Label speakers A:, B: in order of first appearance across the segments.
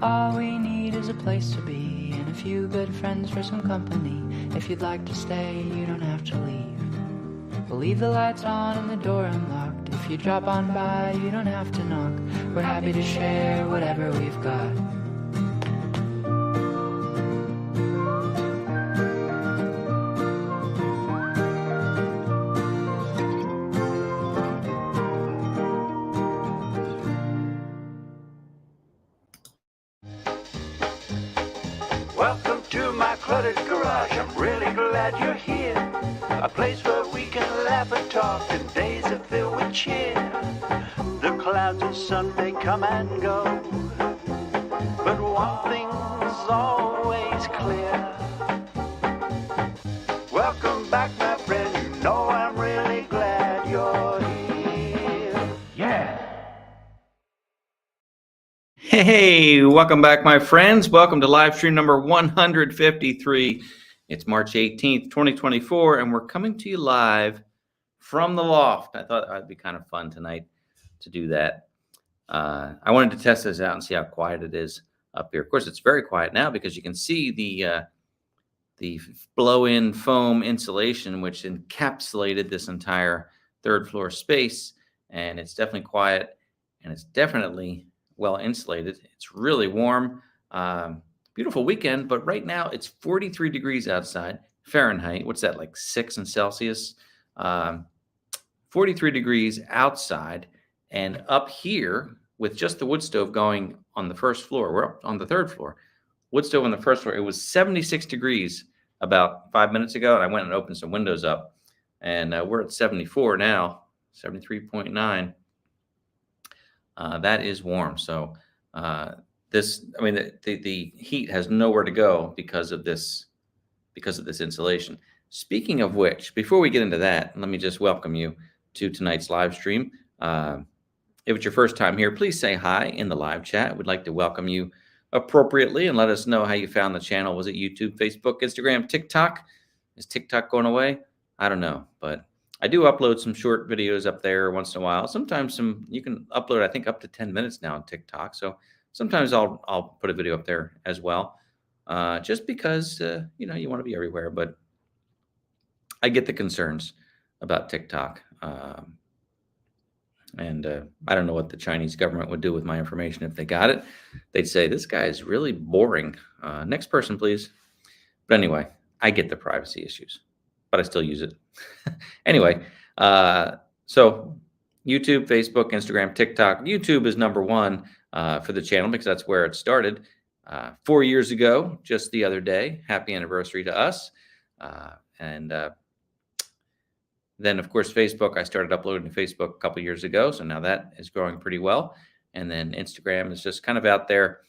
A: All we need is a place to be and a few good friends for some company. If you'd like to stay, you don't have to leave. We'll leave the lights on and the door unlocked. If you drop on by, you don't have to knock. We're happy to share whatever we've got.
B: Welcome to my cluttered garage. I'm really glad you're here. A place where we can laugh and talk and days are filled with cheer. The clouds and sun may come and go, but one thing's always clear. Welcome back, my friend. You know I'm really glad you're here. Yeah.
C: Hey, welcome back, my friends. Welcome to live stream number 153. It's March 18th, 2024, and we're coming to you live from the loft. I thought that'd be kind of fun tonight to do that. I wanted to test this out and see how quiet it is up here. Of course, it's very quiet now because you can see the blow-in foam insulation, which encapsulated this entire third floor space, and it's definitely quiet, and it's definitely well insulated. It's really warm. Beautiful weekend, but right now it's 43 degrees outside Fahrenheit. What's that, like 6 in Celsius? 43 degrees outside, and up here with just the wood stove going on the first floor. We're up on the third floor. Wood stove on the first floor. It was 76 degrees about 5 minutes ago, and I went and opened some windows up, and we're at 74 now, 73.9. That is warm. So the heat has nowhere to go because of this insulation. Speaking of which, before we get into that, let me just welcome you to tonight's live stream. If it's your first time here, please say hi in the live chat. We'd like to welcome you appropriately and let us know how you found the channel. Was it YouTube, Facebook, Instagram, TikTok? Is TikTok going away? I don't know, but I do upload some short videos up there once in a while. Sometimes you can upload, I think, up to 10 minutes now on TikTok. So sometimes I'll put a video up there as well, just because, you want to be everywhere. But I get the concerns about TikTok. And I don't know what the Chinese government would do with my information if they got it. They'd say, this guy is really boring. Next person, please. But anyway, I get the privacy issues, but I still use it. Anyway, so YouTube, Facebook, Instagram, TikTok. YouTube is number one for the channel because that's where it started 4 years ago, just the other day. Happy anniversary to us. And then, of course, Facebook, I started uploading to Facebook a couple years ago. So now that is growing pretty well. And then Instagram is just kind of out there.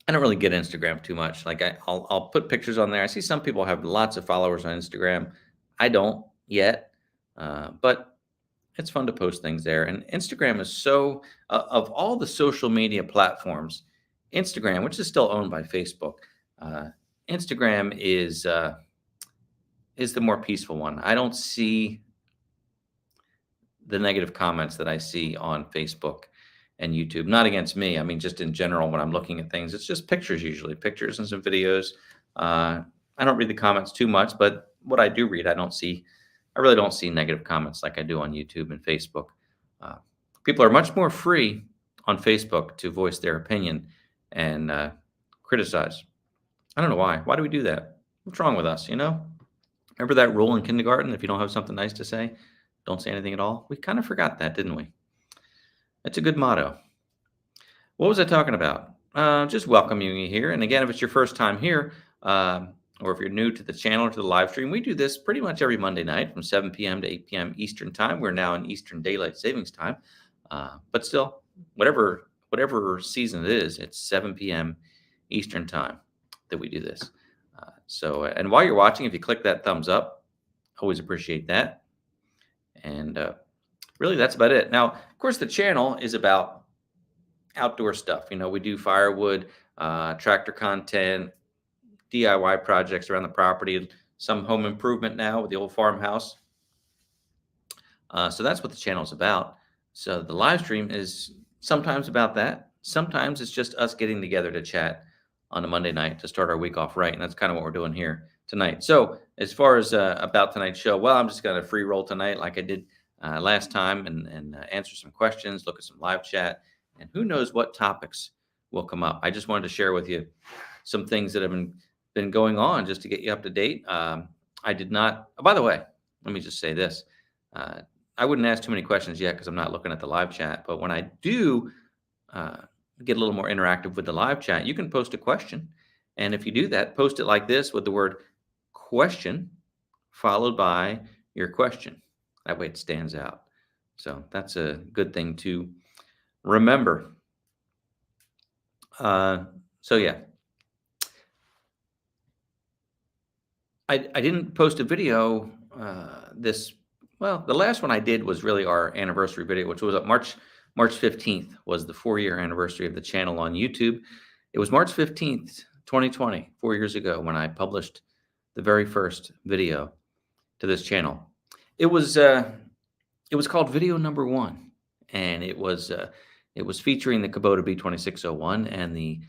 C: I don't really get Instagram too much. Like I'll put pictures on there. I see some people have lots of followers on Instagram. I don't yet, but it's fun to post things there. And Instagram is so, of all the social media platforms, Instagram, which is still owned by Facebook, Instagram is the more peaceful one. I don't see the negative comments that I see on Facebook and YouTube. Not against me. I mean, just in general, when I'm looking at things, it's just pictures, usually pictures and some videos. I don't read the comments too much, but what I do read, I really don't see negative comments like I do on YouTube and Facebook. People are much more free on Facebook to voice their opinion and criticize. I don't know why. Why do we do that? What's wrong with us, Remember that rule in kindergarten? If you don't have something nice to say, don't say anything at all. We kind of forgot that, didn't we? It's a good motto. What was I talking about? Just welcoming you here. And again, if it's your first time here, or if you're new to the channel or to the live stream, we do this pretty much every Monday night from 7 p.m. to 8 p.m. Eastern time. We're now in Eastern Daylight Savings Time. But still, whatever season it is, it's 7 p.m. Eastern time that we do this. And while you're watching, if you click that thumbs up, always appreciate that. And really, that's about it. Now, of course, the channel is about outdoor stuff. We do firewood, tractor content, DIY projects around the property, some home improvement now with the old farmhouse. So that's what the channel is about. So the live stream is sometimes about that, sometimes it's just us getting together to chat on a Monday night to start our week off right. And that's kind of what we're doing here tonight. So as far as about tonight's show, well, I'm just going to free roll tonight like I did last time and answer some questions, look at some live chat, and who knows what topics will come up. I just wanted to share with you some things that have been going on just to get you up to date. I did not, oh, by the way, let me just say this. I wouldn't ask too many questions yet because I'm not looking at the live chat. But when I do get a little more interactive with the live chat, you can post a question. And if you do that, post it like this with the word question followed by your question. That way it stands out. So that's a good thing to remember. So yeah, I didn't post a video the last one I did was really our anniversary video, which was March 15th was the 4-year anniversary of the channel on YouTube. It was March 15th, 2020, 4 years ago when I published the very first video to this channel. It was called video number 1, and it was featuring the Kubota B2601 and the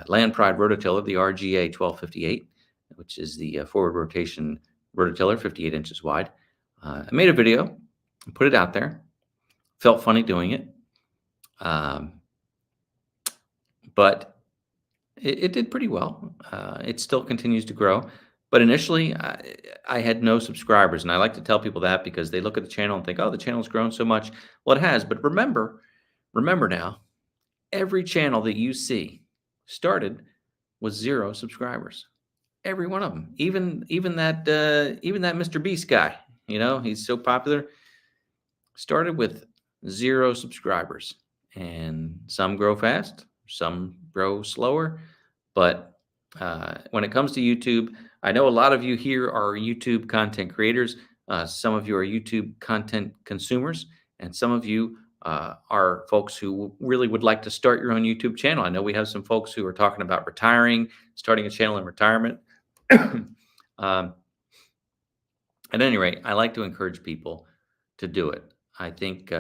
C: Land Pride rototiller, the RGA 1258, which is the forward rotation rototiller, 58 inches wide. I made a video, put it out there. Felt funny doing it, but it did pretty well. It still continues to grow. But initially, I had no subscribers, and I like to tell people that because they look at the channel and think, "Oh, the channel's grown so much." Well, it has, but remember now, every channel that you see started with 0 subscribers. Every one of them, even that Mr. Beast guy, he's so popular, started with 0 subscribers, and some grow fast, some grow slower. But when it comes to YouTube, I know a lot of you here are YouTube content creators. Some of you are YouTube content consumers, and some of you are folks who really would like to start your own YouTube channel. I know we have some folks who are talking about retiring, starting a channel in retirement. At any rate, I like to encourage people to do it. I think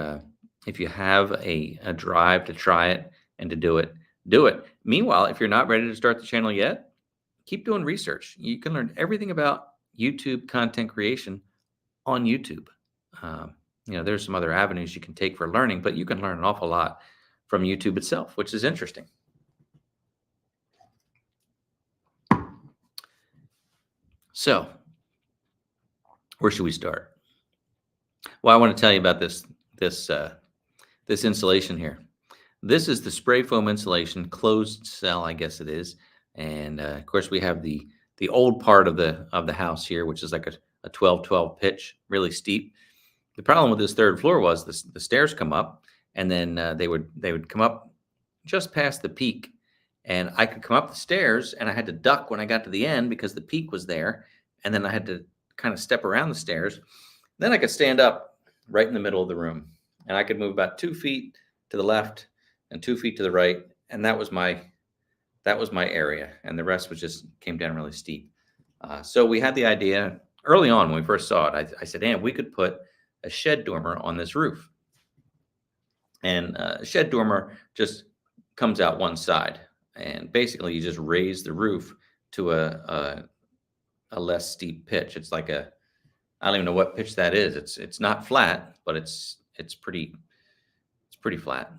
C: if you have a drive to try it and to do it, do it. Meanwhile, if you're not ready to start the channel yet, keep doing research. You can learn everything about YouTube content creation on YouTube. There's some other avenues you can take for learning, but you can learn an awful lot from YouTube itself, which is interesting. So, where should we start? Well, I want to tell you about this insulation here. This is the spray foam insulation, closed cell, I guess it is. And of course, we have the old part of the house here, which is like a 12-12 pitch, really steep. The problem with this 3rd floor was the stairs come up, and then they would come up just past the peak. And I could come up the stairs, and I had to duck when I got to the end because the peak was there. And then I had to kind of step around the stairs. Then I could stand up right in the middle of the room, and I could move about 2 feet to the left and 2 feet to the right. And that was my area. And the rest came down really steep. So we had the idea early on when we first saw it. I said, we could put a shed dormer on this roof. And a shed dormer just comes out one side. And basically, you just raise the roof to a less steep pitch. It's like I don't even know what pitch that is. It's not flat, but it's pretty flat.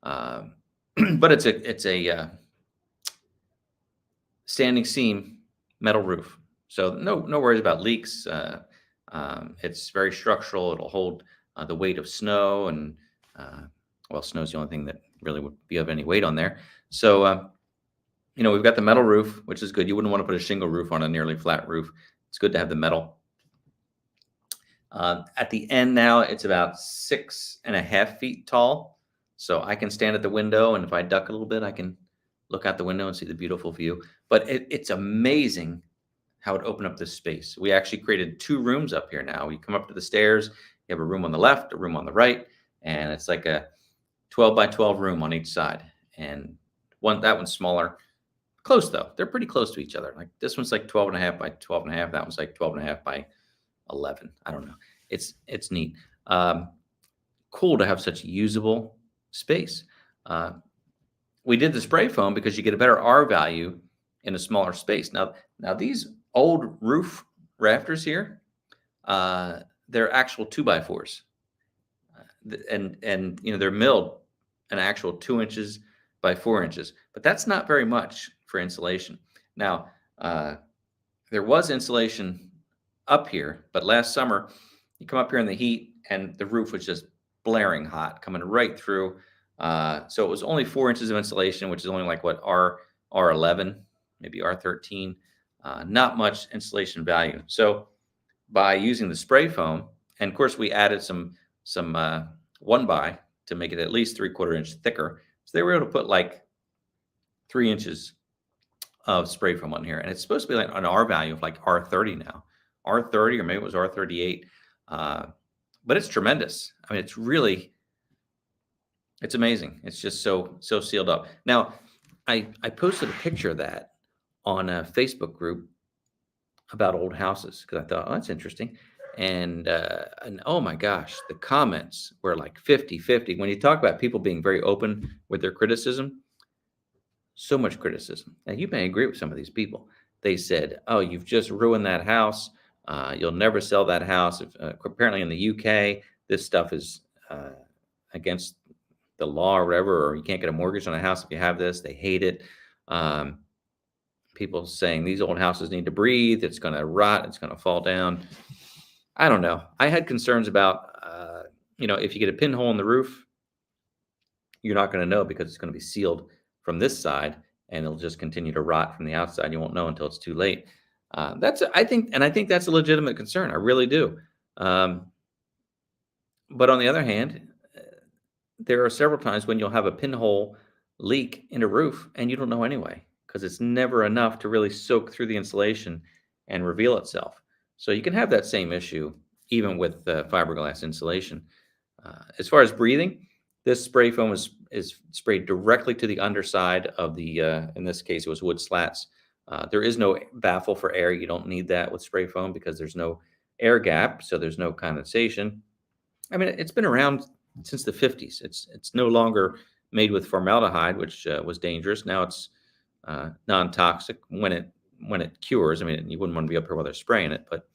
C: But it's a standing seam metal roof, so no worries about leaks. It's very structural. It'll hold the weight of snow, and snow's the only thing that really would be of any weight on there. So, we've got the metal roof, which is good. You wouldn't want to put a shingle roof on a nearly flat roof. It's good to have the metal. At the end now, it's about 6.5 feet tall. So I can stand at the window, and if I duck a little bit, I can look out the window and see the beautiful view. But it's amazing how it opened up this space. We actually created 2 rooms up here now. You come up to the stairs, you have a room on the left, a room on the right, and it's like a 12 by 12 room on each side. And that one's smaller. Close though. They're pretty close to each other. Like this one's like 12.5 by 12.5. That one's like 12.5 by 11. I don't know. It's neat. Cool to have such usable space. We did the spray foam because you get a better R value in a smaller space. Now these old roof rafters here, they're actual 2x4s, and they're milled an actual 2 inches by 4 inches, but that's not very much for insulation. Now, there was insulation up here, but last summer you come up here in the heat and the roof was just blaring hot, coming right through. So it was only 4 inches of insulation, which is only like what R11, maybe R13. Not much insulation value. So by using the spray foam, and of course we added some 1x to make it at least 3/4 inch thicker. So they were able to put like 3 inches of spray foam on here, and it's supposed to be like an R value of like R30 now, R30, or maybe it was R38. But it's tremendous. I mean, it's amazing. It's just so sealed up. Now, I posted a picture of that on a Facebook group about old houses because I thought, oh, that's interesting. And oh my gosh, the comments were like 50-50. When you talk about people being very open with their criticism, so much criticism. Now, you may agree with some of these people. They said, oh, you've just ruined that house. You'll never sell that house. Apparently in the UK, this stuff is against the law or whatever, or you can't get a mortgage on a house if you have this. They hate it. People saying these old houses need to breathe. It's going to rot. It's going to fall down. I don't know. I had concerns about, if you get a pinhole in the roof, you're not going to know because it's going to be sealed from this side and it'll just continue to rot from the outside. You won't know until it's too late. I think that's a legitimate concern. I really do. But on the other hand, there are several times when you'll have a pinhole leak in a roof and you don't know anyway, because it's never enough to really soak through the insulation and reveal itself. So you can have that same issue even with fiberglass insulation. As far as breathing, this spray foam is sprayed directly to the underside of the, in this case, it was wood slats. There is no baffle for air. You don't need that with spray foam because there's no air gap, so there's no condensation. I mean, it's been around since the 50s. It's no longer made with formaldehyde, which was dangerous. Now it's non-toxic when it cures. I mean, you wouldn't want to be up here while they're spraying it, but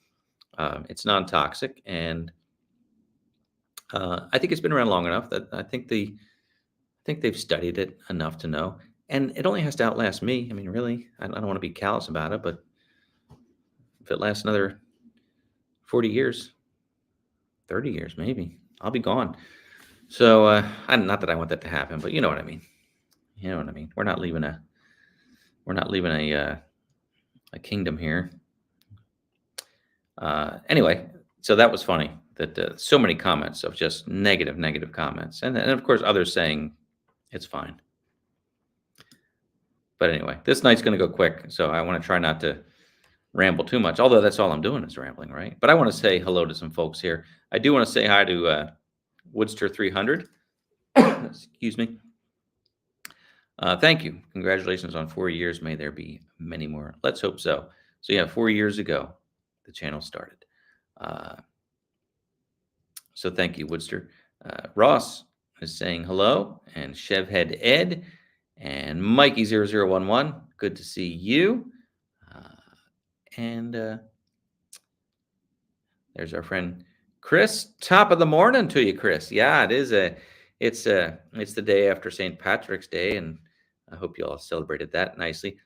C: it's non-toxic, and I think it's been around long enough that I think they've studied it enough to know. And it only has to outlast me. I mean, really, I don't want to be callous about it, but if it lasts another 40 years, 30 years, maybe, I'll be gone. So, not that I want that to happen, but you know what I mean. You know what I mean. We're not leaving a kingdom here. Anyway, so that was funny that so many comments of just negative comments, and of course others saying it's fine. But anyway, this night's going to go quick, so I want to try not to ramble too much, although that's all I'm doing is rambling, right? But I want to say hello to some folks here. I do want to say hi to Woodster 300. Excuse me. Thank you. Congratulations on 4 years. May there be many more. Let's hope so. So yeah, 4 years ago, the channel started. So thank you, Woodster. Ross is saying hello, and Chevhead Ed. And Mikey0011, good to see you. And there's our friend Chris. Top of the morning to you, Chris. Yeah, it is it's the day after St. Patrick's Day, and I hope you all celebrated that nicely.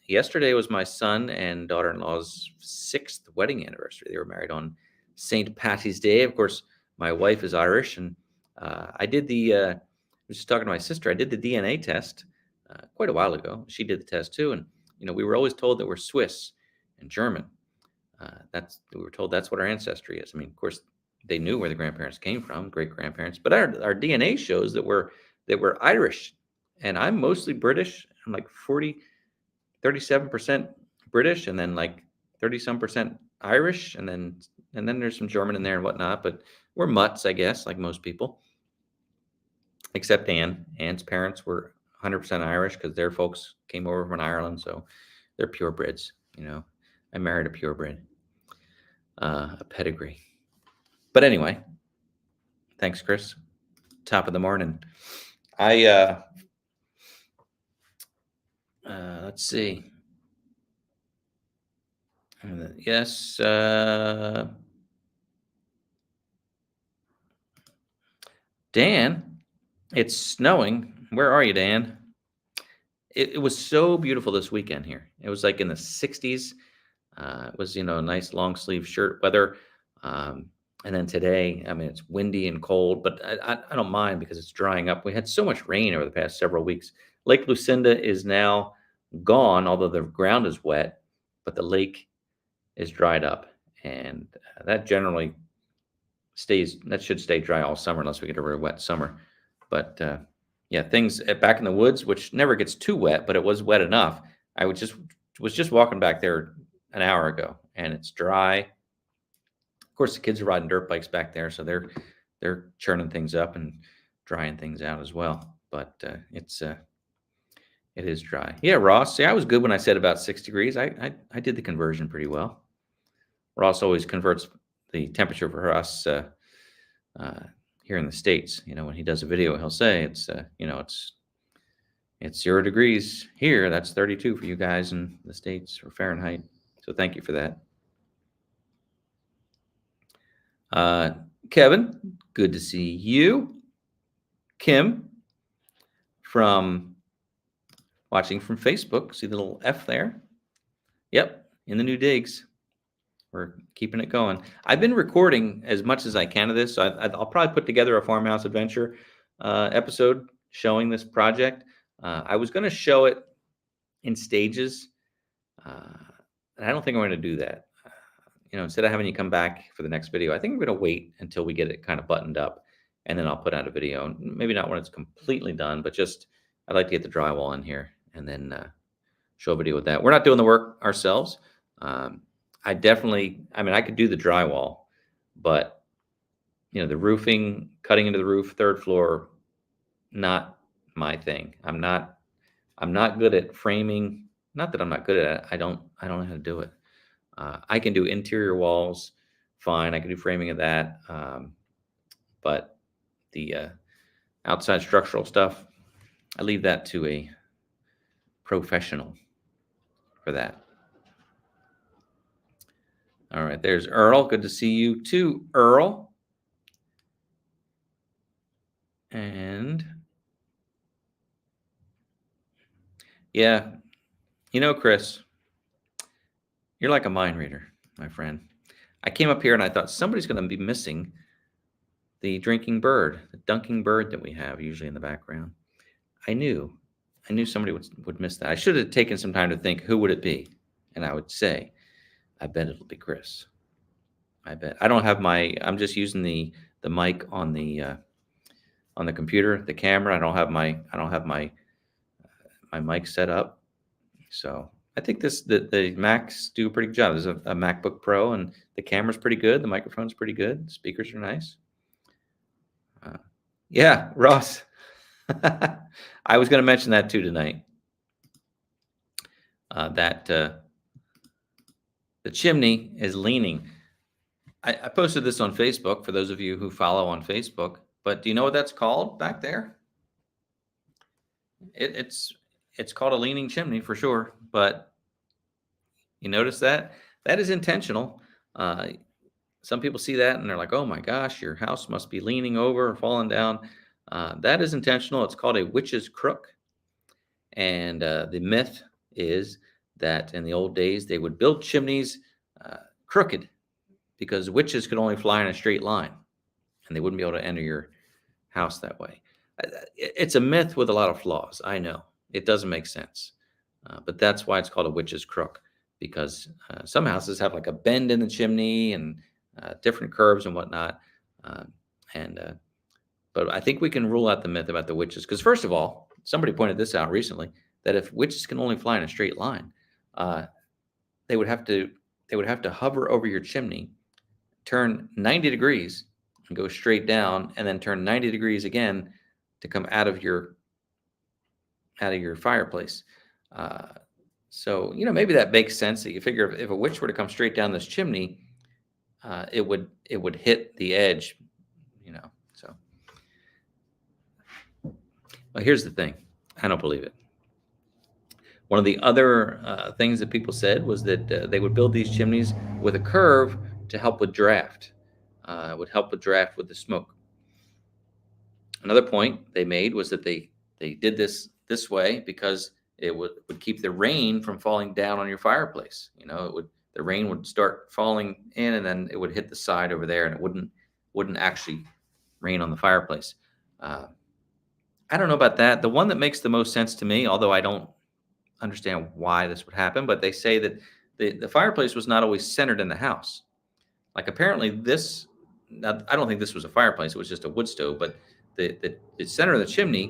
C: Yesterday was my son and daughter-in-law's 6th wedding anniversary. They were married on St. Patty's Day. Of course, my wife is Irish, and I did I was just talking to my sister. I did the DNA test quite a while ago. She did the test too, and we were always told that we're Swiss and German. We were told that's what our ancestry is. I mean, of course, they knew where the grandparents came from, great grandparents, but our DNA shows that we're Irish, and I'm mostly British. I'm like 37% British, and then like 30-some% Irish, and then there's some German in there and whatnot. But we're mutts, I guess, like most people. Except Anne. Anne's parents were 100% Irish because their folks came over from Ireland, so they're purebreds. I married a purebred, a pedigree. But anyway, thanks, Chris. Top of the morning. Let's see. Yes. Dan, it's snowing. Where are you, Dan? It was so beautiful this weekend here. It was like in the 60s. It was, nice long sleeve shirt weather. Um, and then today, I mean, it's windy and cold, but I don't mind because it's drying up. We had so much rain over the past several weeks. Lake Lucinda is now gone, although the ground is wet, but the lake is dried up. And that generally that should stay dry all summer unless we get a really wet summer. But yeah, things back in the woods, which never gets too wet, but it was wet enough. I was just walking back there an hour ago, and it's dry. Of course, the kids are riding dirt bikes back there, so they're churning things up and drying things out as well. But it is dry. Yeah, Ross. See, I was good when I said about 6 degrees. I did the conversion pretty well. Ross always converts the temperature for us here in the States. When he does a video, he'll say it's 0 degrees here. That's 32 for you guys in the States for Fahrenheit. So thank you for that. Kevin, good to see you. Kim, watching from Facebook. See the little F there? Yep, in the new digs. We're keeping it going. I've been recording as much as I can of this. So I'll probably put together a farmhouse adventure episode showing this project. I was going to show it in stages. And I don't think I'm going to do that. Instead of having you come back for the next video, I think I'm going to wait until we get it kind of buttoned up, and then I'll put out a video. Maybe not when it's completely done, but just I'd like to get the drywall in here and then show a video with that. We're not doing the work ourselves. I could do the drywall, but the roofing, cutting into the roof, third floor, not my thing. I'm not good at framing. Not that I'm not good at it. I don't know how to do it. I can do interior walls fine. I can do framing of that. But the outside structural stuff, I leave that to a professional for that. All right, there's Earl. Good to see you too, Earl. And yeah, Chris, you're like a mind reader, my friend. I came up here and I thought somebody's going to be missing the dunking bird that we have usually in the background. I knew somebody would miss that. I should have taken some time to think, who would it be? And I would say, I bet it'll be Chris. I bet. I don't have I'm just using the mic on the computer, the camera. I don't have my mic set up. So I think the Macs do a pretty good job. There's a MacBook Pro, and the camera's pretty good. The microphone's pretty good. The speakers are nice. Yeah, Ross. I was going to mention that too tonight. That the chimney is leaning. I posted this on Facebook for those of you who follow on Facebook. But do you know what that's called back there? It's called a leaning chimney for sure. But you notice that? That is intentional. Some people see that and they're like, oh my gosh, your house must be leaning over or falling down. That is intentional. It's called a witch's crook. And the myth is that in the old days, they would build chimneys crooked because witches could only fly in a straight line and they wouldn't be able to enter your house that way. It's a myth with a lot of flaws. I know it doesn't make sense, but that's why it's called a witch's crook, because some houses have like a bend in the chimney and different curves and whatnot. But I think we can rule out the myth about the witches, because first of all, somebody pointed this out recently, that if witches can only fly in a straight line, they would have to hover over your chimney, turn 90 degrees and go straight down, and then turn 90 degrees again to come out of your fireplace. So maybe that makes sense. That you figure if a witch were to come straight down this chimney, it would hit the edge. So Well, here's the thing. I don't believe it. One of the other things that people said was that they would build these chimneys with a curve to help with draft. It would help with draft with the smoke. Another point they made was that they did this way because it would keep the rain from falling down on your fireplace. The rain would start falling in, and then it would hit the side over there, and it wouldn't actually rain on the fireplace. I don't know about that. The one that makes the most sense to me, although I don't understand why this would happen, but they say that the fireplace was not always centered in the house. Like apparently this, now, I don't think this was a fireplace, it was just a wood stove, but the center of the chimney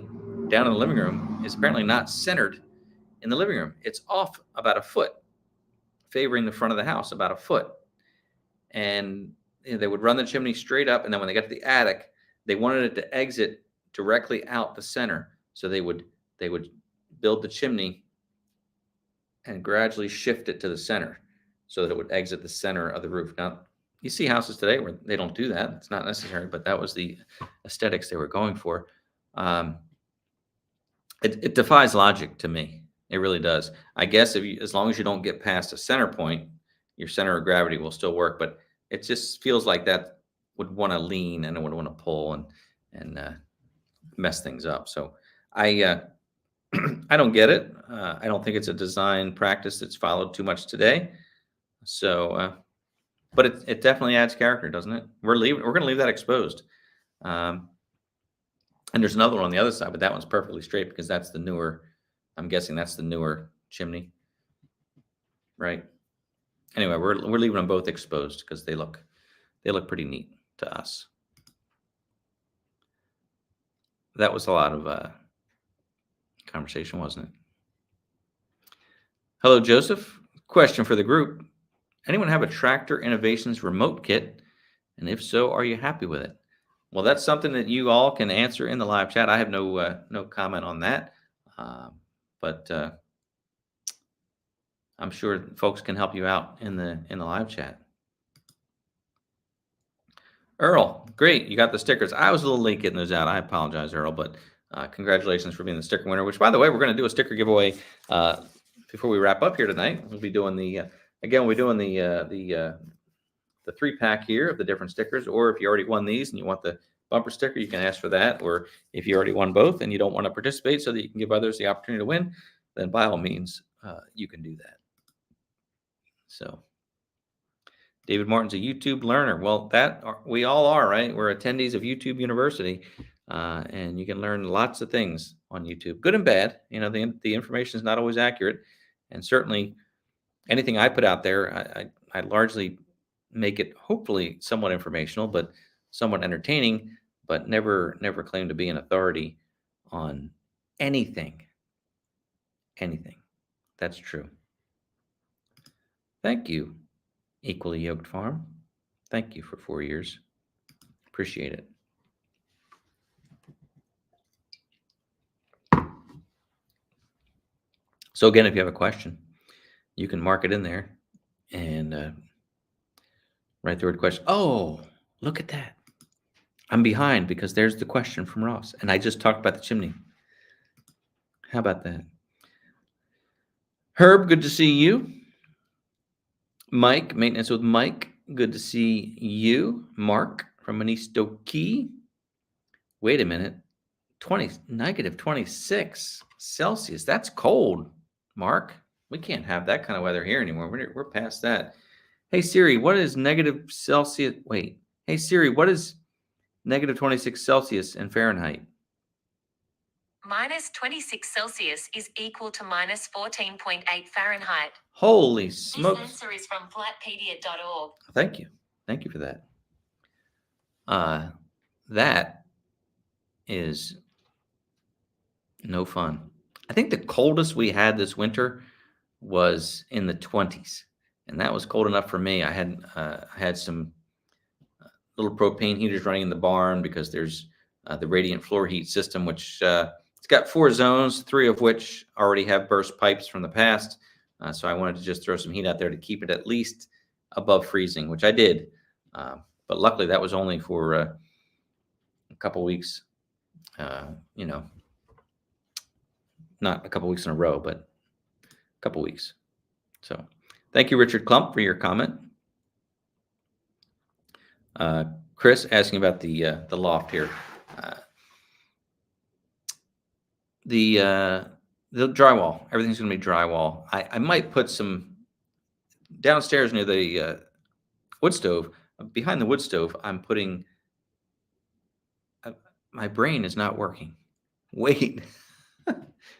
C: down in the living room is apparently not centered in the living room. It's off about a foot, favoring the front of the house about a foot. And they would run the chimney straight up, and then when they got to the attic, they wanted it to exit directly out the center. So they would build the chimney and gradually shift it to the center so that it would exit the center of the roof. Now, you see houses today where they don't do that. It's not necessary, but that was the aesthetics they were going for. It defies logic to me. It really does. I guess as long as you don't get past a center point, your center of gravity will still work, but it just feels like that would want to lean and it would want to pull and mess things up. So I don't get it. I don't think it's a design practice that's followed too much today. So, but it definitely adds character, doesn't it? We're going to leave that exposed. And there's another one on the other side, but that one's perfectly straight because that's the newer. I'm guessing that's the newer chimney, right? Anyway, we're leaving them both exposed because they look pretty neat to us. That was a lot of conversation, wasn't it? Hello, Joseph. Question for the group. Anyone have a Tractor Innovations remote kit? And if so, are you happy with it? Well, that's something that you all can answer in the live chat. I have no comment on that. But I'm sure folks can help you out in the live chat. Earl, great. You got the stickers. I was a little late getting those out. I apologize, Earl, but congratulations for being the sticker winner, which, by the way, we're going to do a sticker giveaway before we wrap up here tonight. We'll be doing the 3-pack here of the different stickers, or if you already won these and you want the bumper sticker, you can ask for that. Or if you already won both and you don't want to participate so that you can give others the opportunity to win, then by all means, you can do that. So David Martin's a YouTube learner. Well, we all are, right? We're attendees of YouTube University, and you can learn lots of things on YouTube, good and bad. The information is not always accurate, and certainly anything I put out there, I largely make it hopefully somewhat informational, but somewhat entertaining, but never claim to be an authority on anything. That's true. Thank you, Equally Yoked Farm. Thank you for 4 years. Appreciate it. So again, if you have a question, you can mark it in there and write the word question. Oh, look at that. I'm behind because there's the question from Ross. And I just talked about the chimney. How about that? Herb, good to see you. Mike, Maintenance with Mike, good to see you. Mark from Manisto Key. Wait a minute. Negative 26 Celsius. That's cold, Mark. We can't have that kind of weather here anymore. We're past that. Hey, Siri, what is negative Celsius? Wait. Hey, Siri, what is negative 26 Celsius in Fahrenheit?
D: Minus 26 Celsius is equal to minus 14.8 Fahrenheit.
C: Holy smokes.
D: This answer is from flatpedia.org.
C: Thank you. Thank you for that. That is no fun. I think the coldest we had this winter was in the 20s, and that was cold enough for me. I had some little propane heaters running in the barn because there's the radiant floor heat system, which it's got 4 zones, 3 of which already have burst pipes from the past. So I wanted to just throw some heat out there to keep it at least above freezing, which I did. But luckily that was only for a couple weeks, not a couple weeks in a row, but a couple weeks. So thank you, Richard Klump, for your comment. Chris asking about the loft here. The drywall, everything's going to be drywall. I might put some downstairs near the wood stove. Behind the wood stove, I'm putting. My brain is not working. Wait,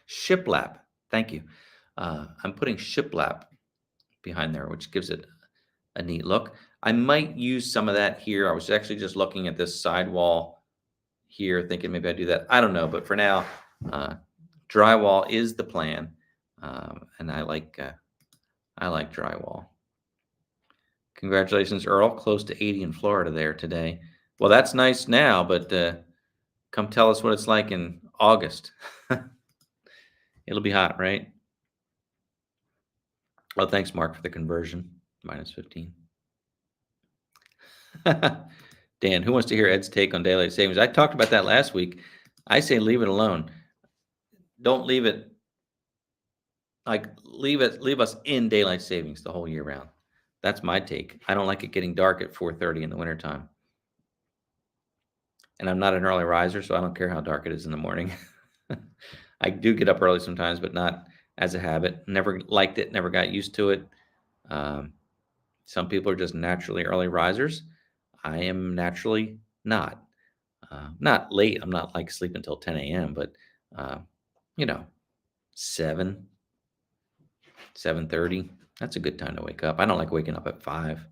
C: shiplap. Thank you. I'm putting shiplap behind there, which gives it a neat look. I might use some of that here. I was actually just looking at this sidewall here, thinking maybe I'd do that. I don't know, but for now, drywall is the plan, and I like drywall. Congratulations, Earl. Close to 80 in Florida there today. Well, that's nice now, but come tell us what it's like in August. It'll be hot, right? Well, thanks, Mark, for the conversion. Minus 15. Dan, who wants to hear Ed's take on daylight savings? I talked about that last week. I say leave it alone. Don't leave it. Leave us in daylight savings the whole year round. That's my take. I don't like it getting dark at 4:30 in the wintertime. And I'm not an early riser, so I don't care how dark it is in the morning. I do get up early sometimes, but not as a habit. Never liked it, never got used to it. Some people are just naturally early risers. I am naturally not. Not late. I'm not like sleep until 10 a.m., but, 7:30. That's a good time to wake up. I don't like waking up at 5.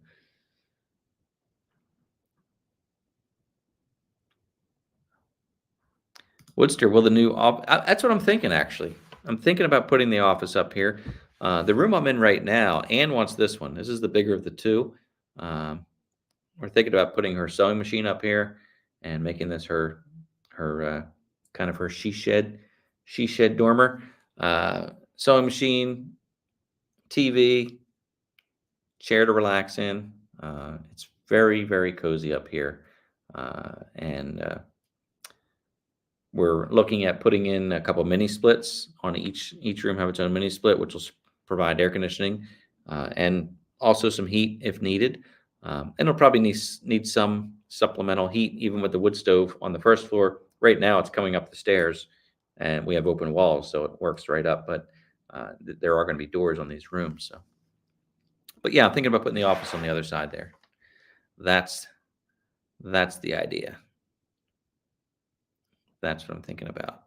C: Woodster, will the new that's what I'm thinking, actually. I'm thinking about putting the office up here. The room I'm in right now, Anne wants this one. This is the bigger of the two. We're thinking about putting her sewing machine up here and making this her kind of her she shed dormer. Sewing machine, TV, chair to relax in. It's very, very cozy up here. And we're looking at putting in a couple mini splits on each room, have its own mini split, which will provide air conditioning and also some heat if needed. And it'll probably need some supplemental heat, even with the wood stove on the first floor. Right now, it's coming up the stairs, and we have open walls, so it works right up. But there are going to be doors on these rooms. So, but yeah, I'm thinking about putting the office on the other side there. That's the idea. That's what I'm thinking about.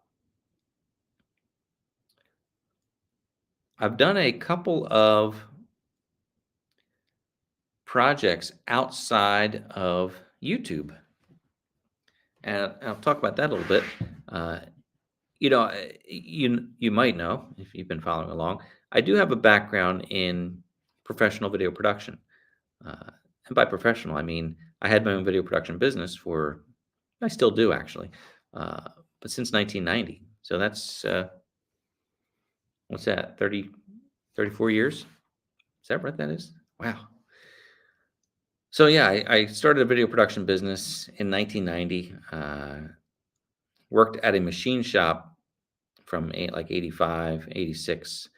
C: I've done a couple of projects outside of YouTube, and I'll talk about that a little bit. You might know if you've been following along. I do have a background in professional video production, and by professional, I mean I had my own video production business I still do actually, but since 1990. So that's what's that? 34 years? Is that what that is? Wow. So yeah, I started a video production business in 1990. Worked at a machine shop from 85, 86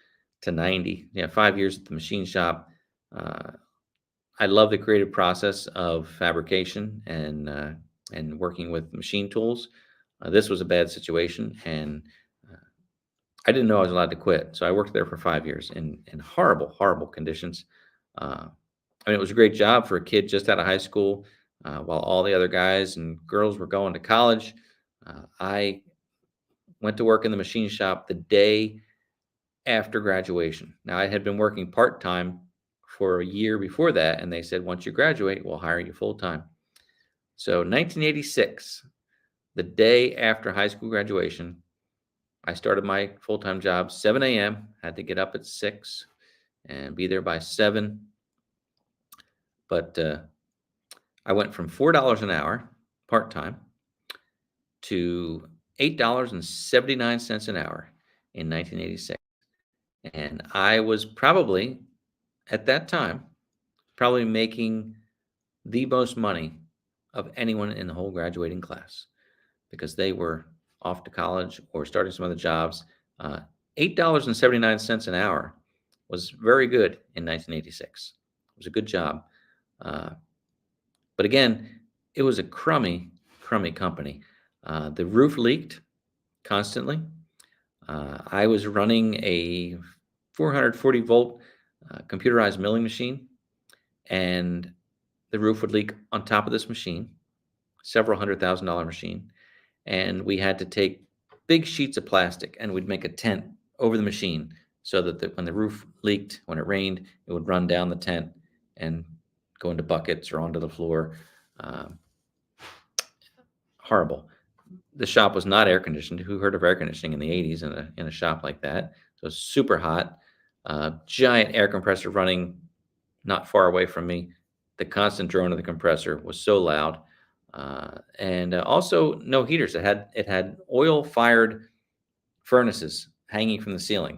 C: to 90. Yeah, 5 years at the machine shop. I love the creative process of fabrication and working with machine tools. This was a bad situation, and I didn't know I was allowed to quit. So I worked there for 5 years in horrible, horrible conditions. It was a great job for a kid just out of high school, while all the other guys and girls were going to college. I went to work in the machine shop the day after graduation. Now, I had been working part-time for a year before that, and they said, once you graduate, we'll hire you full-time. So 1986, the day after high school graduation, I started my full-time job, 7 a.m., had to get up at 6 and be there by 7. But I went from $4 an hour part-time to $8.79 an hour in 1986. And I was probably, at that time, making the most money of anyone in the whole graduating class, because they were off to college or starting some other jobs. $8.79 an hour was very good in 1986. It was a good job. But again, it was a crummy company. The roof leaked constantly. I was running a 440 volt computerized milling machine, and the roof would leak on top of this machine, several $100,000 machine. And we had to take big sheets of plastic and we'd make a tent over the machine so that when the roof leaked, when it rained, it would run down the tent and go into buckets or onto the floor. Horrible. The shop was not air conditioned. Who heard of air conditioning in the 80s in a shop like that? So it was super hot. Giant air compressor running not far away from me. The constant drone of the compressor was so loud. And also no heaters. It had oil-fired furnaces hanging from the ceiling.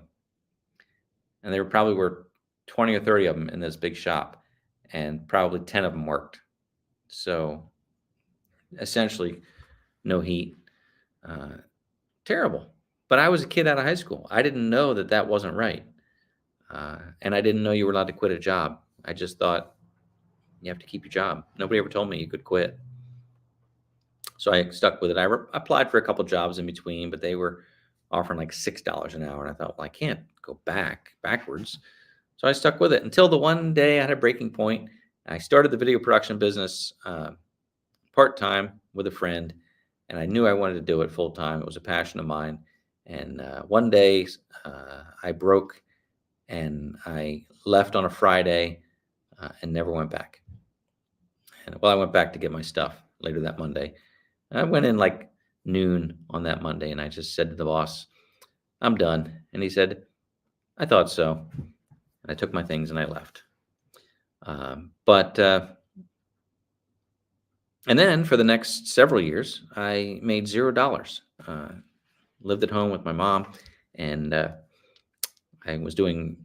C: And there probably were 20 or 30 of them in this big shop, and probably 10 of them worked. So essentially no heat. Terrible. But I was a kid out of high school. I didn't know that wasn't right. And I didn't know you were allowed to quit a job. I just thought you have to keep your job. Nobody ever told me you could quit. So I stuck with it. I applied for a couple jobs in between, but they were offering like $6 an hour. And I thought, well, I can't go backwards. So I stuck with it until the one day I had a breaking point. I started the video production business part-time with a friend, and I knew I wanted to do it full-time. It was a passion of mine. And one day I broke, and I left on a Friday and never went back. And I went back to get my stuff later that Monday. I went in like noon on that Monday, and I just said to the boss, I'm done. And he said, I thought so. And I took my things and I left. And then for the next several years, I made $0. Lived at home with my mom, and I was doing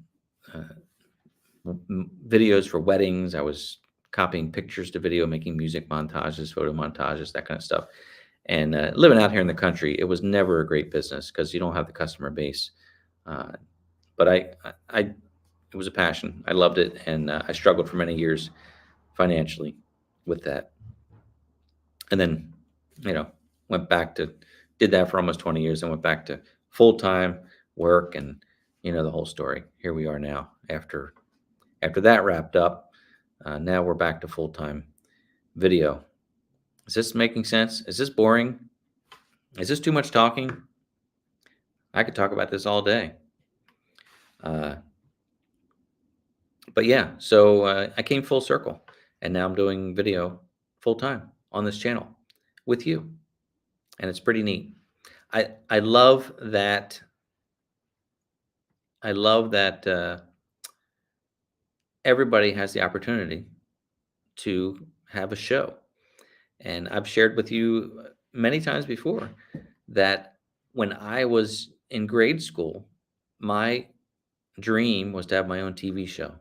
C: videos for weddings. I was copying pictures to video, making music montages, photo montages, that kind of stuff. And living out here in the country, it was never a great business because you don't have the customer base. But it was a passion. I loved it, and I struggled for many years financially with that. And then, did that for almost 20 years and went back to full-time work, and the whole story. Here we are now after that wrapped up. Now we're back to full-time video. Is this making sense? Is this boring? Is this too much talking? I could talk about this all day. But yeah, so I came full circle, and now I'm doing video full-time on this channel with you, and it's pretty neat. I love that. Everybody has the opportunity to have a show. And I've shared with you many times before that when I was in grade school, my dream was to have my own TV show.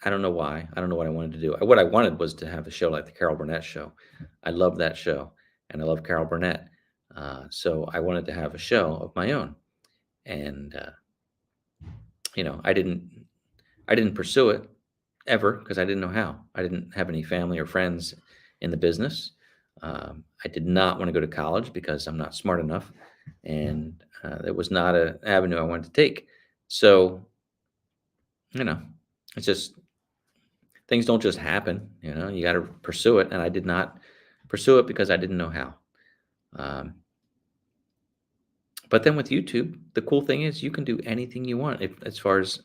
C: I don't know why. I don't know what I wanted to do. What I wanted was to have a show like the Carol Burnett Show. I love that show, and I love Carol Burnett. So I wanted to have a show of my own. And, I didn't pursue it ever because I didn't know how. I didn't have any family or friends in the business. I did not want to go to college because I'm not smart enough, and it was not an avenue I wanted to take. So, it's just, things don't just happen, you got to pursue it. And I did not pursue it because I didn't know how. But then with YouTube, the cool thing is you can do anything you want. As far as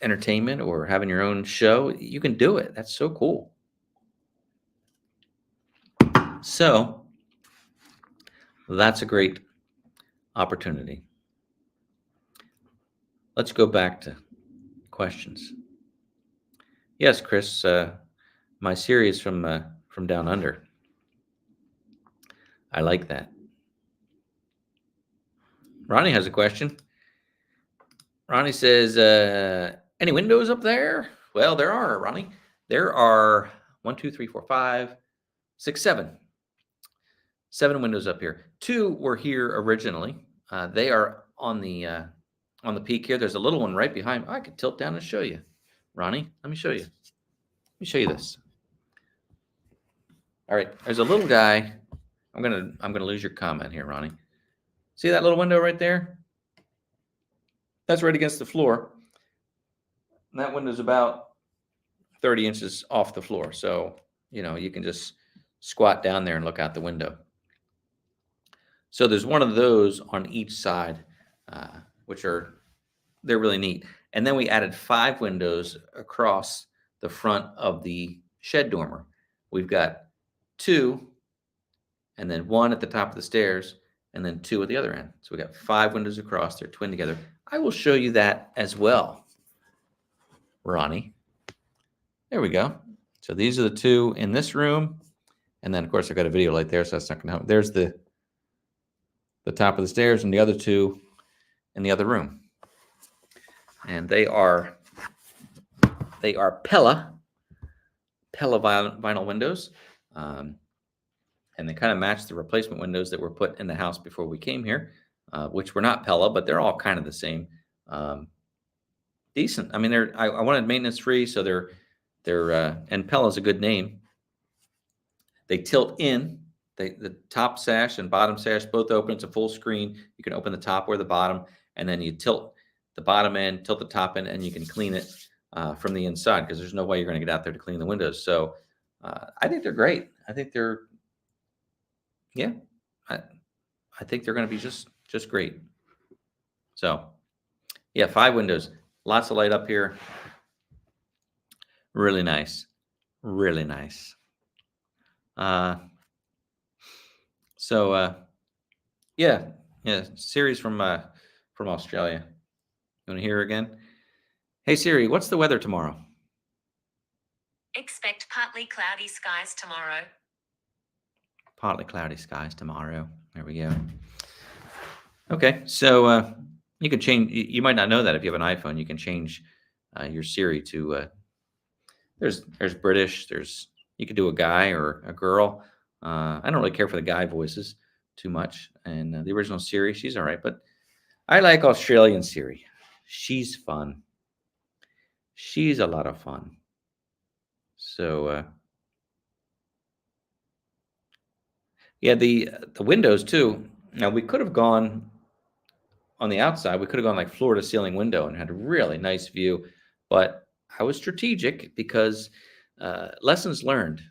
C: entertainment or having your own show, you can do it. That's so cool. So that's a great opportunity. Let's go back to questions. Yes, Chris, my series from Down Under. I like that. Ronnie has a question. Ronnie says, any windows up there? Well, there are, Ronnie. There are 1, 2, 3, 4, 5, 6, 7. 7 windows up here. 2 were here originally. They are on the peak here. There's a little one right behind. I could tilt down and show you, Ronnie. Let me show you. Let me show you this. All right, there's a little guy. I'm gonna lose your comment here, Ronnie. See that little window right there? That's right against the floor. And that window's about 30 inches off the floor. So, you can just squat down there and look out the window. So there's one of those on each side, they're really neat. And then we added 5 windows across the front of the shed dormer. We've got 2, and then 1 at the top of the stairs, and then 2 at the other end. So we got 5 windows across. They're twin together. I will show you that as well, Ronnie. There we go. So these are the 2 in this room. And then, of course, I've got a video light there, so that's not going to help. There's the top of the stairs and the other 2 in the other room. And they are Pella vinyl windows. And they kind of match the replacement windows that were put in the house before we came here, which were not Pella, but they're all kind of the same. Decent. I mean, I wanted maintenance free, so they're and Pella's a good name. They tilt in. The top sash and bottom sash both open. It's a full screen. You can open the top or the bottom, and then you tilt the bottom end, tilt the top end, and you can clean it from the inside, because there's no way you're going to get out there to clean the windows. So I think they're great. I think they're I think they're going to be just great. So, 5 windows, lots of light up here. Really nice, really nice. Siri's from Australia. You want to hear her again? Hey Siri, what's the weather tomorrow?
D: Expect partly cloudy skies tomorrow.
C: Partly cloudy skies tomorrow. There we go. Okay, so you can change. You might not know that if you have an iPhone, you can change your Siri to. There's British. You could do a guy or a girl. I don't really care for the guy voices too much, and the original Siri, she's all right, but I like Australian Siri. She's fun. She's a lot of fun. So. The windows too. Now we could have gone on the outside. We could have gone like floor to ceiling window and had a really nice view, but I was strategic because lessons learned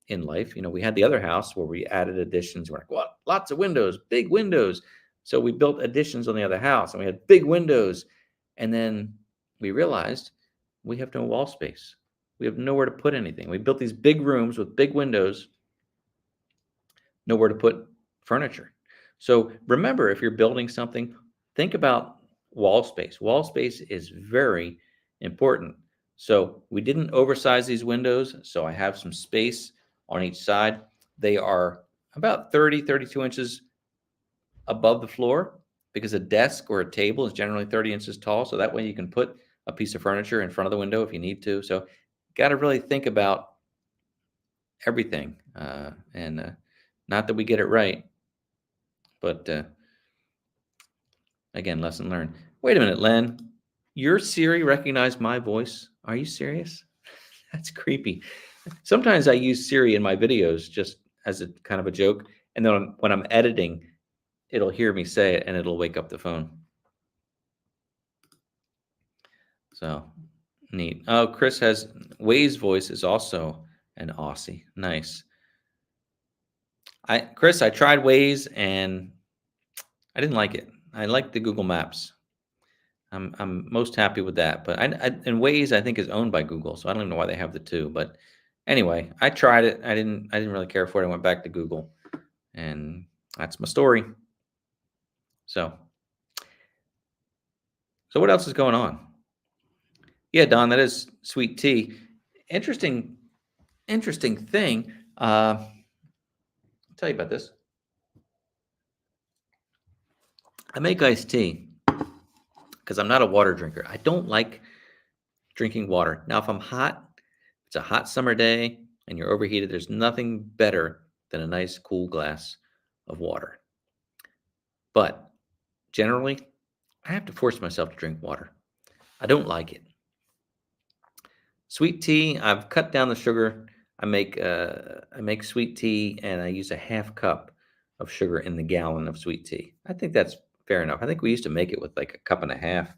C: in life. We had the other house where we added additions. We're like, what? Lots of windows, big windows. So we built additions on the other house, and we had big windows. And then we realized we have no wall space. We have nowhere to put anything. We built these big rooms with big windows. Nowhere to put furniture. So remember, if you're building something, think about wall space. Wall space is very important. So we didn't oversize these windows, so I have some space on each side. They are about 32 inches above the floor, because a desk or a table is generally 30 inches tall. So that way you can put a piece of furniture in front of the window if you need to. So got to really think about everything. Not that we get it right, but again, lesson learned. Wait a minute, Len. Your Siri recognized my voice? Are you serious? That's creepy. Sometimes I use Siri in my videos just as a kind of a joke, and then when I'm editing, it'll hear me say it, and it'll wake up the phone. So neat. Oh, Chris has Way's voice is also an Aussie. Nice. Chris, I tried Waze and I didn't like it. I like the Google Maps. I'm most happy with that. But and Waze, I think, is owned by Google, so I don't even know why they have the two. But anyway, I tried it. I didn't really care for it. I went back to Google, and that's my story. So what else is going on? Yeah, Don, that is sweet tea. Interesting thing. I'll tell you about this. I make iced tea because I'm not a water drinker. I don't like drinking water. Now, if I'm hot, it's a hot summer day and you're overheated, there's nothing better than a nice cool glass of water. But generally, I have to force myself to drink water. I don't like it. Sweet tea, I've cut down the sugar. I make sweet tea, and I use a half cup of sugar in the gallon of sweet tea. I think that's fair enough. I think we used to make it with like a cup and a half.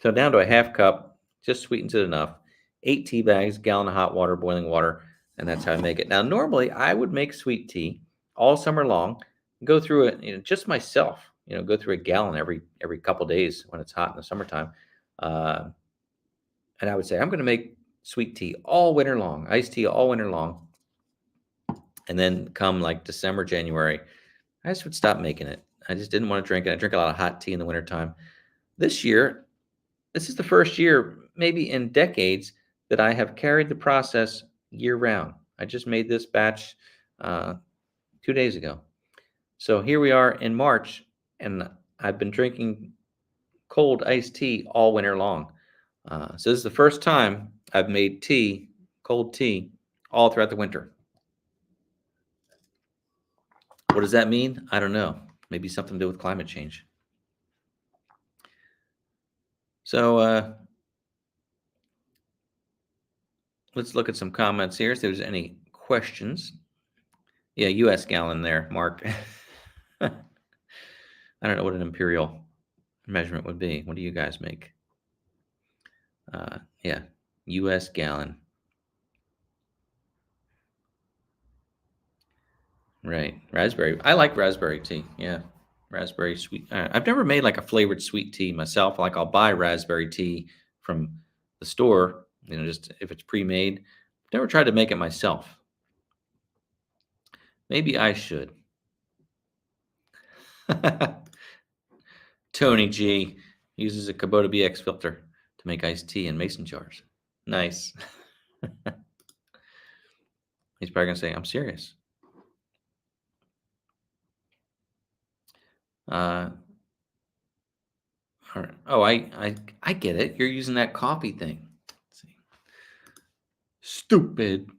C: So down to a half cup, just sweetens it enough. 8 tea bags, gallon of hot water, boiling water, and that's how I make it. Now, normally I would make sweet tea all summer long, go through it, just myself. Go through a gallon every couple days when it's hot in the summertime. And I would say, I'm going to make sweet tea all winter long, iced tea all winter long. And then come like December, January, I just would stop making it. I just didn't want to drink it. I drink a lot of hot tea in the wintertime. This year, this is the first year, maybe in decades, that I have carried the process year round. I just made this batch 2 days ago. So here we are in March, and I've been drinking cold iced tea all winter long. So this is the first time I've made tea, cold tea, all throughout the winter. What does that mean? I don't know. Maybe something to do with climate change. So let's look at some comments here. If there's any questions. Yeah, U.S. gallon there, Mark. I don't know what an imperial measurement would be. What do you guys make? Yeah, U.S. gallon. Right, raspberry. I like raspberry tea. Yeah, raspberry sweet. I've never made like a flavored sweet tea myself. Like I'll buy raspberry tea from the store, just if it's pre-made. Never tried to make it myself. Maybe I should. Tony G uses a Kubota BX filter to make iced tea in mason jars. Nice. He's probably gonna say, I'm serious. All right. Oh, I get it. You're using that coffee thing. Let's see. Stupid.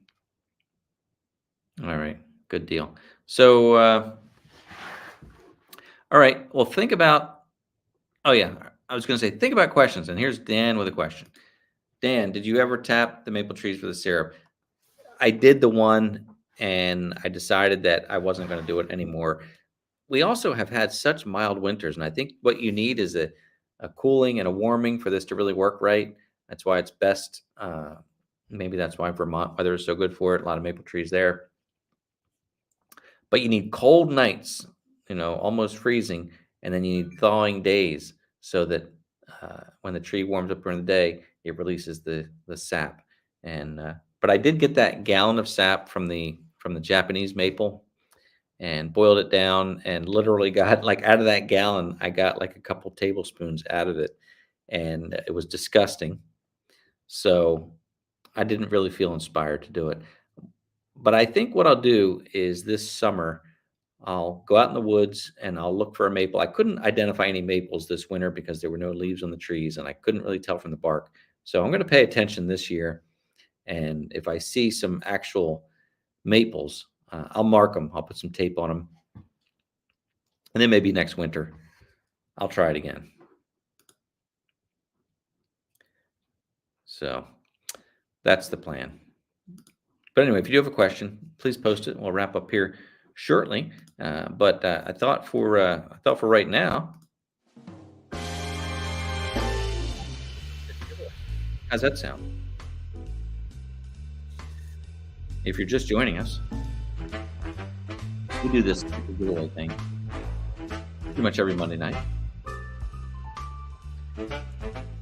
C: All right. Good deal. So, all right. Well, think about. Oh yeah, I was going to say think about questions, and here's Dan with a question. Dan, did you ever tap the maple trees for the syrup? I did the one, and I decided that I wasn't going to do it anymore. We also have had such mild winters, and I think what you need is a cooling and a warming for this to really work right. That's why it's best. Maybe that's why Vermont weather is so good for it. A lot of maple trees there. But you need cold nights, almost freezing, and then you need thawing days so that when the tree warms up during the day, it releases the sap. And but I did get that gallon of sap from the Japanese maple, and boiled it down, and literally got like out of that gallon, I got like a couple tablespoons out of it, and it was disgusting. So I didn't really feel inspired to do it. But I think what I'll do is this summer, I'll go out in the woods and I'll look for a maple. I couldn't identify any maples this winter because there were no leaves on the trees, and I couldn't really tell from the bark. So I'm going to pay attention this year. And if I see some actual maples, I'll mark them. I'll put some tape on them. And then maybe next winter, I'll try it again. So that's the plan. But anyway, if you do have a question, please post it. We'll wrap up here shortly. But I thought for right now, how's that sound? If you're just joining us, we do this giveaway thing pretty much every Monday night.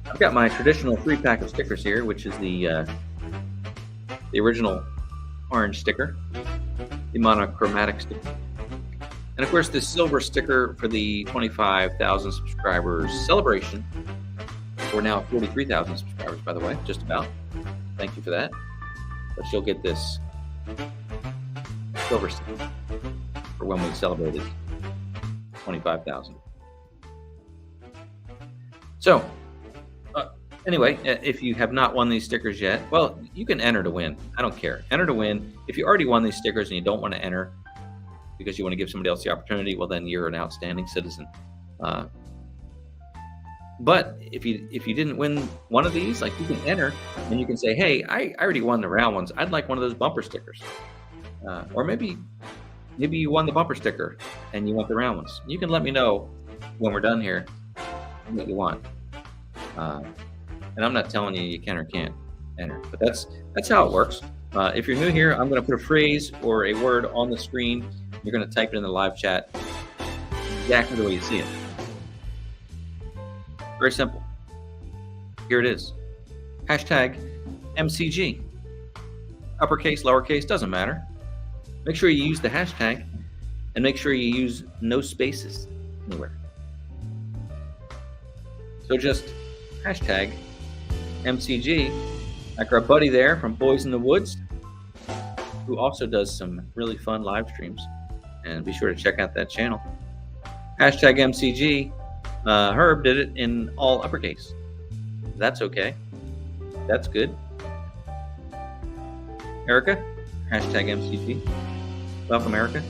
C: I've got my traditional 3-pack of stickers here, which is the original orange sticker, the monochromatic sticker, and of course the silver sticker for the 25,000 subscribers celebration. We're now 43,000 subscribers, by the way, just about. Thank you for that. But you'll get this silver sticker for when we celebrated 25,000. So, anyway, if you have not won these stickers yet, well, you can enter to win. I don't care. Enter to win. If you already won these stickers and you don't want to enter because you want to give somebody else the opportunity, well, then you're an outstanding citizen. But if you didn't win one of these, like, you can enter and you can say, hey, I already won the round ones. I'd like one of those bumper stickers. Or maybe you won the bumper sticker and you want the round ones. You can let me know when we're done here what you want. And I'm not telling you can or can't enter, but that's how it works. If you're new here, I'm going to put a phrase or a word on the screen. You're going to type it in the live chat exactly the way you see it. Very simple. Here it is. Hashtag MCG. Uppercase, lowercase, doesn't matter. Make sure you use the hashtag and make sure you use no spaces anywhere. So just hashtag MCG, like our buddy there from Boys in the Woods, who also does some really fun live streams. And be sure to check out that channel. Hashtag MCG. Herb did it in all uppercase. That's okay. That's good. Erica, hashtag MCG. Welcome, Erica.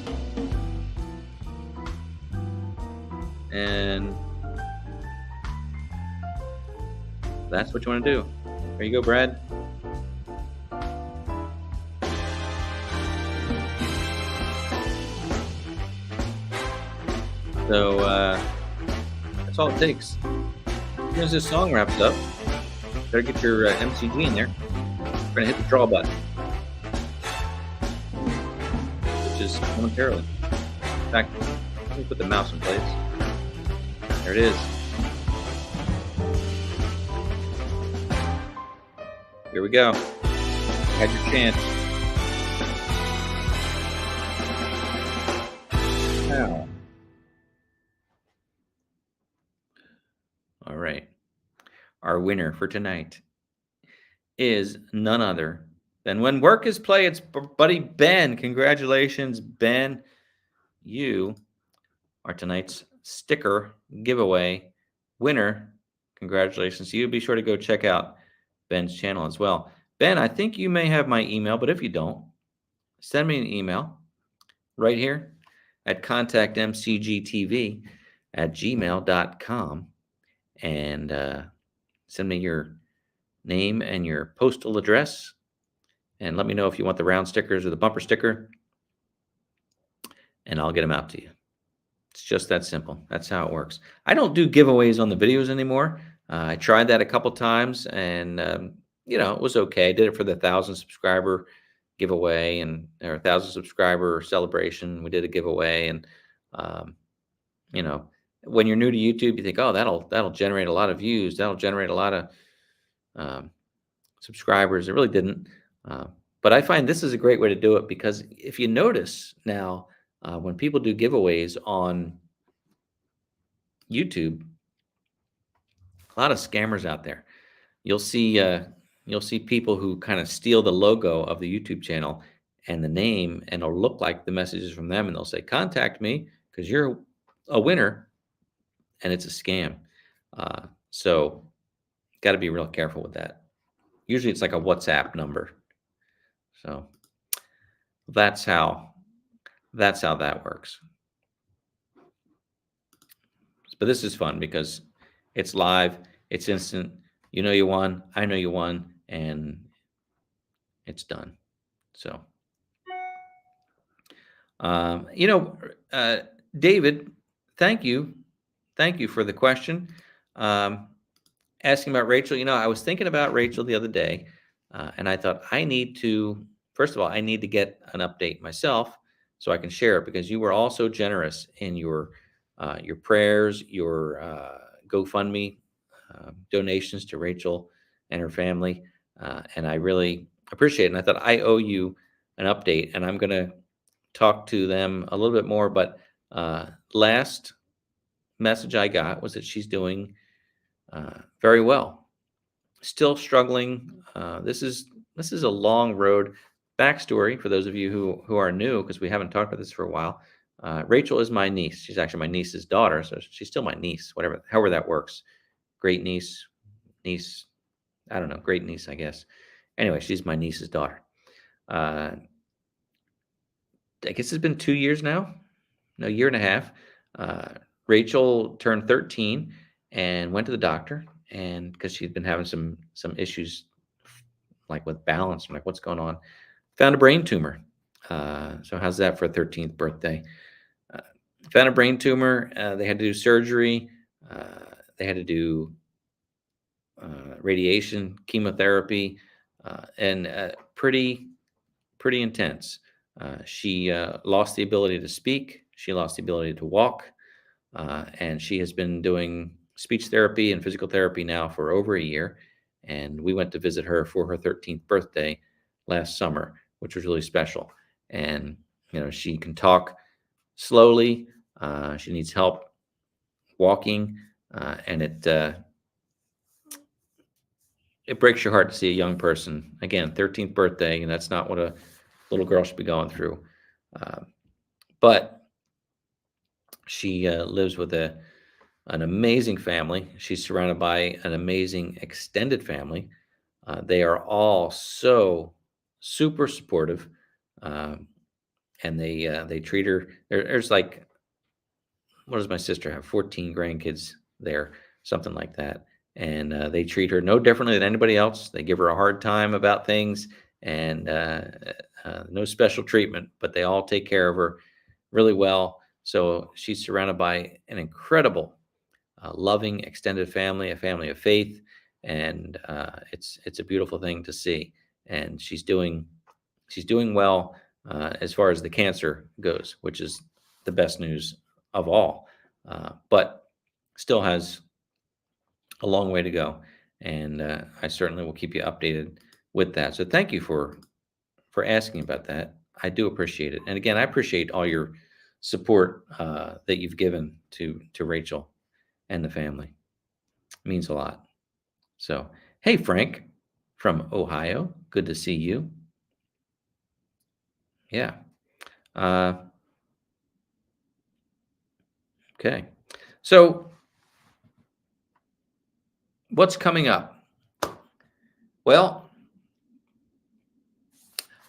C: And that's what you want to do. There you go, Brad. So that's all it takes. As soon as this song wraps up, better get your MCG in there. We're gonna hit the draw button, which is momentarily. In fact, let me put the mouse in place. There it is. Here we go. You had your chance. Now. All right. Our winner for tonight is none other than When Work is Play. It's buddy Ben. Congratulations, Ben. You are tonight's sticker giveaway winner. Congratulations to you. Be sure to go check out Ben's channel as well. Ben, I think you may have my email, but if you don't, send me an email right here at contactmcgtv@gmail.com and send me your name and your postal address and let me know if you want the round stickers or the bumper sticker, and I'll get them out to you. It's just that simple. That's how it works. I don't do giveaways on the videos anymore. I tried that a couple times, and it was okay. I did it for the 1,000 subscriber giveaway or 1,000 subscriber celebration. We did a giveaway, and when you're new to YouTube, you think, oh, that'll generate a lot of views. That'll generate a lot of subscribers. It really didn't. But I find this is a great way to do it because if you notice now, when people do giveaways on YouTube, a lot of scammers out there. You'll see people who kind of steal the logo of the YouTube channel and the name, and it'll look like the message is from them, and they'll say, contact me because you're a winner, and it's a scam. So got to be real careful with that. Usually it's like a WhatsApp number. So that's how that works. But this is fun because it's live, it's instant. You know you won, I know you won, and it's done. So, David, thank you for the question. Asking about Rachel. I was thinking about Rachel the other day, and I thought first of all, I need to get an update myself so I can share it because you were all so generous in your prayers, your GoFundMe donations to Rachel and her family, and I really appreciate it. And I thought I owe you an update, and I'm going to talk to them a little bit more. But last message I got was that she's doing very well. Still struggling. This is a long road. Backstory for those of you who are new, because we haven't talked about this for a while. Rachel is my niece. She's actually my niece's daughter, so she's still my niece, however that works. Great niece, I don't know, great niece, I guess. Anyway, she's my niece's daughter. I guess it's been 2 years now, no, 1.5 years. Rachel turned 13, and went to the doctor, and because she'd been having some issues like with balance. I'm like, what's going on? Found a brain tumor. So how's that for a 13th birthday? Found a brain tumor. They had to do surgery. They had to do radiation, chemotherapy, and pretty intense. She lost the ability to speak. She lost the ability to walk. And she has been doing speech therapy and physical therapy now for over a year. And we went to visit her for her 13th birthday last summer, which was really special. And, she can talk slowly. She needs help walking. And it breaks your heart to see a young person, again, 13th birthday, and that's not what a little girl should be going through. But she lives with an amazing family. She's surrounded by an amazing extended family. They are all so super supportive, and they treat her. There's like, what does my sister have? 14 grandkids there, something like that. And they treat her no differently than anybody else. They give her a hard time about things, and no special treatment, but they all take care of her really well. So she's surrounded by an incredible, loving extended family, a family of faith, and it's a beautiful thing to see. And she's doing well as far as the cancer goes, which is the best news of all. But still has a long way to go, and I certainly will keep you updated with that. So thank you for asking about that. I do appreciate it, and again, I appreciate all your support that you've given to Rachel and the family. It means a lot. So, hey, Frank from Ohio, good to see you. Yeah. Okay. So, what's coming up? Well,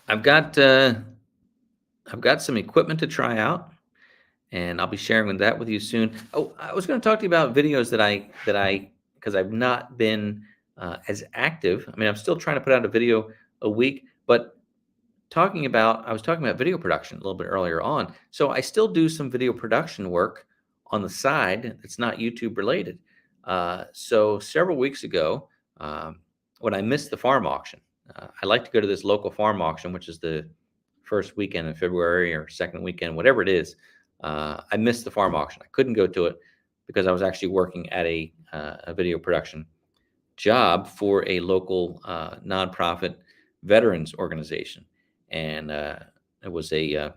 C: I've got some equipment to try out, and I'll be sharing that with you soon. Oh, I was going to talk to you about videos that because I've not been as active. I mean, I'm still trying to put out a video a week, but I was talking about video production a little bit earlier on. So I still do some video production work on the side. It's not YouTube related. So several weeks ago, when I missed the farm auction, I like to go to this local farm auction, which is the first weekend in February or second weekend, whatever it is. I missed the farm auction. I couldn't go to it because I was actually working at a video production job for a local nonprofit veterans organization, and it was a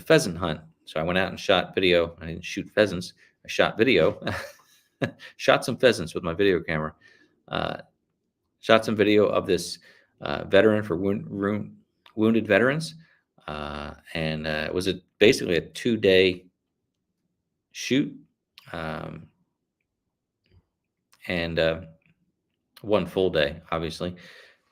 C: pheasant hunt. So I went out and shot video. I didn't shoot pheasants. I shot video, shot some pheasants with my video camera. Shot some video of this veteran for wounded veterans, and it was basically a 2-day shoot, and one full day. Obviously,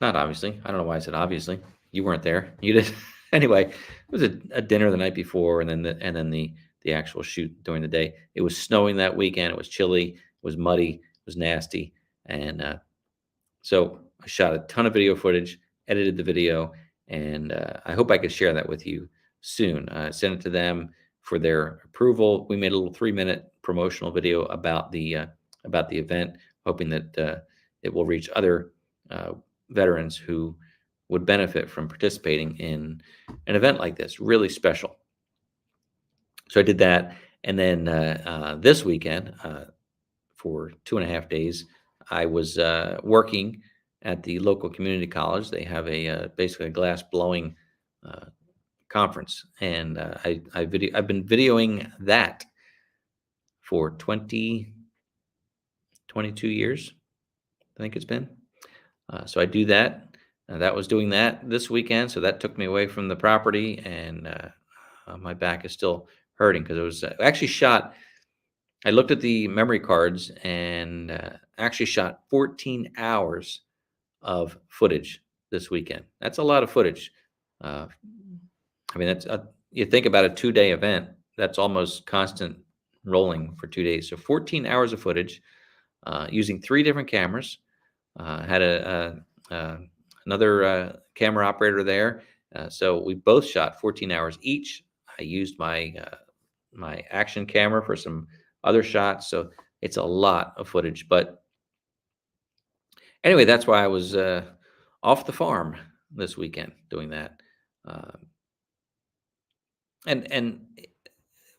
C: not obviously. I don't know why I said obviously. You weren't there. You did. Anyway, it was a dinner the night before, and then the actual shoot during the day. It was snowing that weekend. It was chilly. It was muddy. It was nasty, and so I shot a ton of video footage, edited the video, and I hope I could share that with you soon. Send it to them for their approval. We made a little 3-minute promotional video about the event, hoping that it will reach other veterans who would benefit from participating in an event like this, really special. So I did that, and then this weekend, for 2.5 days, I was working at the local community college. They have basically a glass blowing conference, and I've been videoing that for 22 years, I think it's been. So I do that. That was doing that this weekend, so that took me away from the property, and my back is still hurting because it was actually shot. I looked at the memory cards and actually shot 14 hours of footage this weekend. That's a lot of footage. I mean, that's you think about a 2-day event, that's almost constant rolling for 2 days. So 14 hours of footage. using 3 different cameras. Had another camera operator there. So we both shot 14 hours each. I used my my action camera for some other shots. So it's a lot of footage. But anyway, that's why I was off the farm this weekend doing that. Uh, and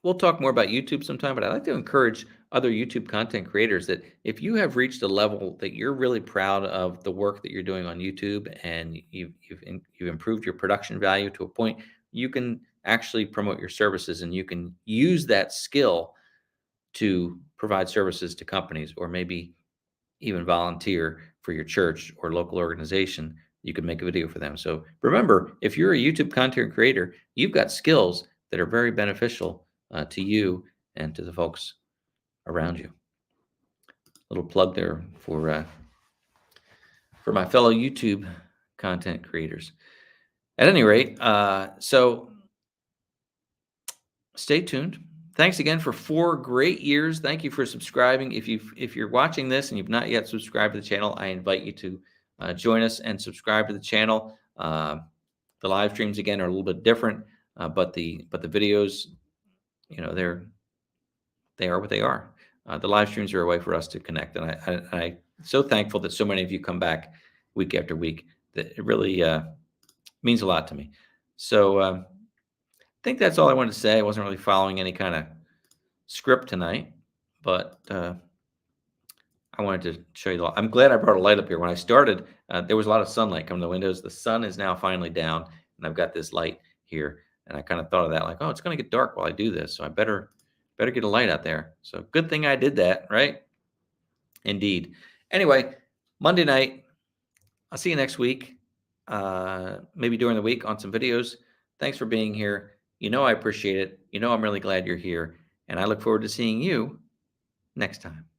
C: we'll talk more about YouTube sometime, but I like to encourage other YouTube content creators that if you have reached a level that you're really proud of the work that you're doing on YouTube and you've improved your production value to a point, you can actually promote your services and you can use that skill to provide services to companies, or maybe even volunteer for your church or local organization. You can make a video for them. So remember, if you're a YouTube content creator, you've got skills that are very beneficial to you and to the folks around you. Little plug there for my fellow YouTube content creators. At any rate, so stay tuned. Thanks again for 4 great years. Thank you for subscribing. If you're watching this and you've not yet subscribed to the channel, I invite you to join us and subscribe to the channel. The live streams again are a little bit different, but the videos, you know, they are what they are. The live streams are a way for us to connect, and I'm so thankful that so many of you come back week after week. That it really means a lot to me. So I think that's all I wanted to say. I wasn't really following any kind of script tonight, but I wanted to show you the light. I'm glad I brought a light up here. When I started, there was a lot of sunlight coming to the windows. The sun is now finally down, and I've got this light here. And I kind of thought of that, like, oh, it's going to get dark while I do this, so I better get a light out there. So good thing I did that, right? Indeed. Anyway, Monday night. I'll see you next week. Maybe during the week on some videos. Thanks for being here. You know I appreciate it. You know I'm really glad you're here, and I look forward to seeing you next time.